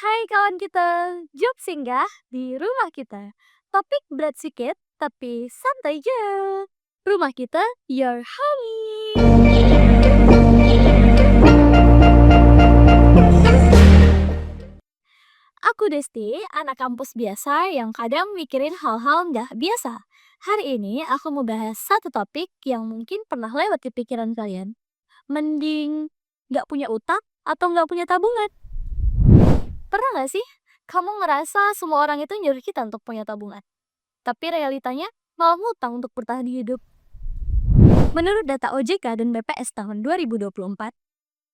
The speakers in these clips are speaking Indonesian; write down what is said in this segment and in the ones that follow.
Hai kawan kita, job singgah di rumah kita. Topik berat sedikit, tapi santai aja. Rumah kita, your home. Aku Desti, anak kampus biasa yang kadang mikirin hal-hal nggak biasa. Hari ini aku mau bahas satu topik yang mungkin pernah lewat di pikiran kalian. Mending nggak punya utang atau nggak punya tabungan? Pernah nggak sih kamu ngerasa semua orang itu nyuruh kita untuk punya tabungan? Tapi realitanya malah ngutang untuk bertahan hidup. Menurut data OJK dan BPS tahun 2024,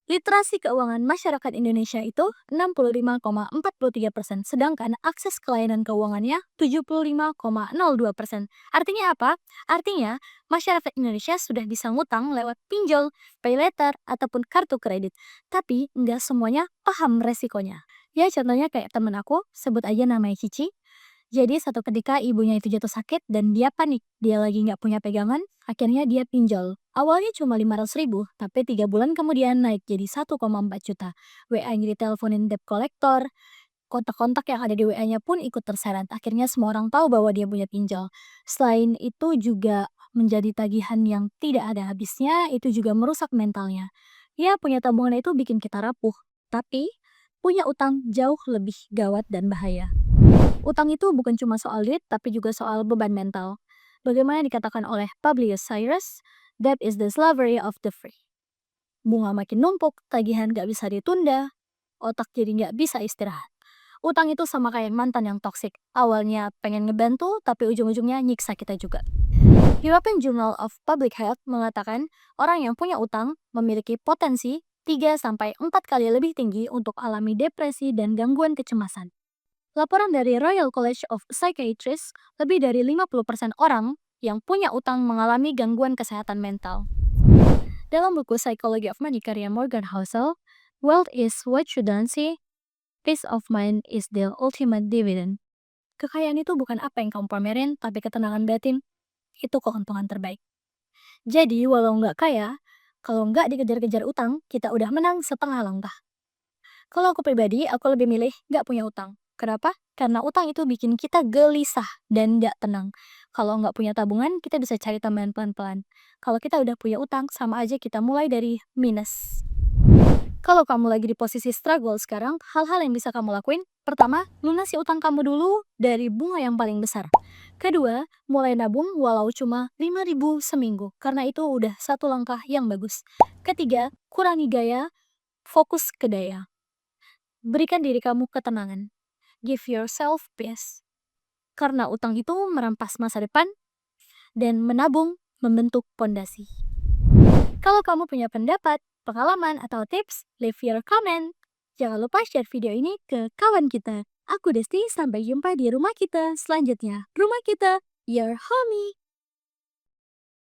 literasi keuangan masyarakat Indonesia itu 65,43%, sedangkan akses ke layanan keuangannya 75,02%. Artinya apa? Artinya masyarakat Indonesia sudah bisa ngutang lewat pinjol, pay later, ataupun kartu kredit. Tapi nggak semuanya paham resikonya. Ya contohnya kayak temen aku, sebut aja namanya Cici. Jadi satu ketika ibunya itu jatuh sakit dan dia panik. Dia lagi nggak punya pegangan, akhirnya dia pinjol. Awalnya cuma 500.000, tapi 3 bulan kemudian naik jadi 1,4 juta. WA-nya diteleponin debt collector, kontak-kontak yang ada di WA-nya pun ikut terseret. Akhirnya semua orang tahu bahwa dia punya pinjol. Selain itu juga menjadi tagihan yang tidak ada habisnya, itu juga merusak mentalnya. Ya punya tabungan itu bikin kita rapuh, tapi punya utang jauh lebih gawat dan bahaya. Utang itu bukan cuma soal duit, tapi juga soal beban mental. Bagaimana dikatakan oleh Publius Cyrus, debt is the slavery of the free. Bunga makin numpuk, tagihan gak bisa ditunda, otak jadi gak bisa istirahat. Utang itu sama kayak mantan yang toksik. Awalnya pengen ngebantu, tapi ujung-ujungnya nyiksa kita juga. European Journal of Public Health mengatakan orang yang punya utang memiliki potensi 3-4 kali lebih tinggi untuk alami depresi dan gangguan kecemasan. Laporan dari Royal College of Psychiatrists, lebih dari 50% orang yang punya utang mengalami gangguan kesehatan mental. Dalam buku Psychology of Money karya Morgan Housel, wealth is what you don't see, peace of mind is the ultimate dividend. Kekayaan itu bukan apa yang kamu pamerin, tapi ketenangan batin, itu keuntungan terbaik. Jadi, walau nggak kaya, kalau nggak dikejar-kejar utang, kita udah menang setengah langkah. Kalau aku pribadi, aku lebih milih nggak punya utang. Kenapa? Karena utang itu bikin kita gelisah dan nggak tenang. Kalau nggak punya tabungan, kita bisa cari tambahan pelan-pelan. Kalau kita udah punya utang, sama aja kita mulai dari minus. Kalau kamu lagi di posisi struggle sekarang, hal-hal yang bisa kamu lakuin, pertama, lunasi utang kamu dulu dari bunga yang paling besar. Kedua, mulai nabung walau cuma 5.000 seminggu, karena itu udah satu langkah yang bagus. Ketiga, kurangi gaya, fokus ke daya. Berikan diri kamu ketenangan. Give yourself peace. Karena utang itu merampas masa depan dan menabung membentuk pondasi. Kalau kamu punya pendapat, pengalaman, atau tips, leave your comment. Jangan lupa share video ini ke kawan kita. Aku Desti, sampai jumpa di rumah kita selanjutnya. Rumah kita, your homie.